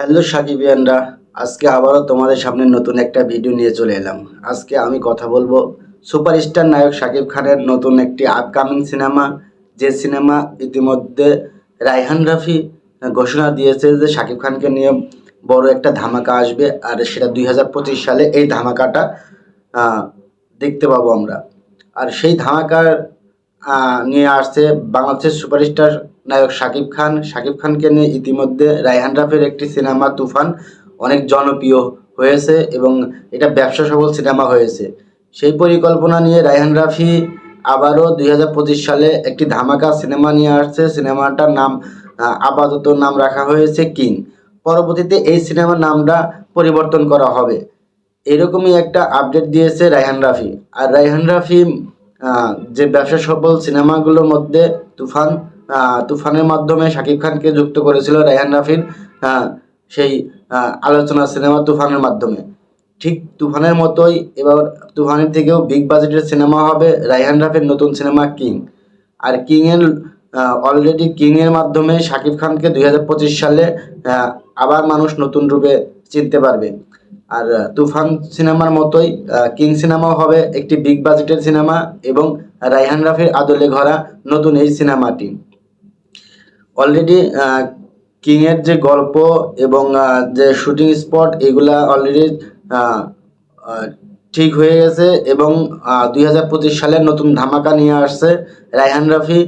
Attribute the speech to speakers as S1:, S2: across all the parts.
S1: Hello সাকিবিয়ানরা, আজকে আবারও তোমাদের সামনে নতুন একটা ভিডিও নিয়ে চলে এলাম। আজকে আমি কথা বলবো সুপারস্টার নায়ক শাকিব খানের নতুন একটি আপকামিং সিনেমা, যে সিনেমা ইতিমধ্যে রায়হান রাফি ঘোষণা দিয়েছে যে শাকিব খানকে নিয়ে বড় একটা ধামাকা আসবে, আর সেটা 2025 সালে এই ধামাকাটা আহ, দেখতে পাবো আমরা। আর সেই ধামাকার নিয়ে আসছে বাংলাদেশের সুপারস্টার নায়ক শাকিব খান। শাকিব খানকে নিয়ে ইতিমধ্যে রায়হান রাফির একটি সিনেমা তুফান অনেক জনপ্রিয় হয়েছে এবং এটা ব্যবসা সফল সিনেমা হয়েছে। সেই পরিকল্পনা নিয়ে রায়হান রাফি আবারও 2025 সালে একটি ধামাকা সিনেমা নিয়ে আসছে। সিনেমাটার নাম আপাতত নাম রাখা হয়েছে কিং। পরবর্তীতে এই সিনেমার নামটা পরিবর্তন করা হবে, এরকমই একটা আপডেট দিয়েছে রায়হান রাফি। আর রায়হান রাফি যে ব্যবসা সফল সিনেমাগুলোর মধ্যে তুফান, তুফানের মাধ্যমে শাকিব খানকে যুক্ত করেছিল রায়হান রাফির সেই আলোচনা সিনেমা তুফানের মাধ্যমে। ঠিক তুফানের মতোই এবার তুফানের থেকেও বিগ বাজেটের সিনেমা হবে রায়হান রাফির নতুন সিনেমা কিং। আর কিংয়ের অলরেডি কিংয়ের মাধ্যমে শাকিব খানকে 2025 সালে আবার মানুষ নতুন রূপে চিনতে পারবে। আর তুফান সিনেমার মতোই কিং সিনেমাও হবে একটি বিগ বাজেটের সিনেমা এবং রায়হান রাফির আদলে গড়া নতুন এই সিনেমাটি। অলরেডি কিংয়ের যে গল্প এবং যে শুটিং স্পট এগুলা অলরেডি ঠিক হয়ে গেছে এবং 2025 সালের নতুন ধামাকা নিয়ে আসছে রায়হান রাফি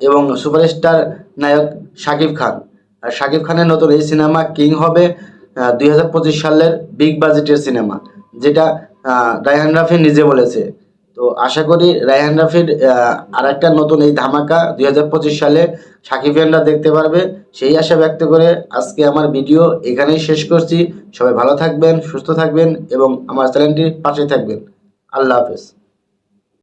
S1: এবং সুপারস্টার নায়ক শাকিব খান। আর শাকিব খানের নতুন এই সিনেমা কিং হবে 2025 সালের বিগ বাজেটের সিনেমা, যেটা রায়হান রাফি নিজে বলেছে। তো আশা করি রায়হান রাফির আর একটা নতুন এই ধামাকা 2025 সালে সাকিবিয়ানরা দেখতে পারবে, সেই আশা ব্যক্ত করে আজকে আমার ভিডিও এখানেই শেষ করছি। সবাই ভালো থাকবেন, সুস্থ থাকবেন এবং আমার চ্যানেলটির পাশে থাকবেন। আল্লাহ হাফেজ।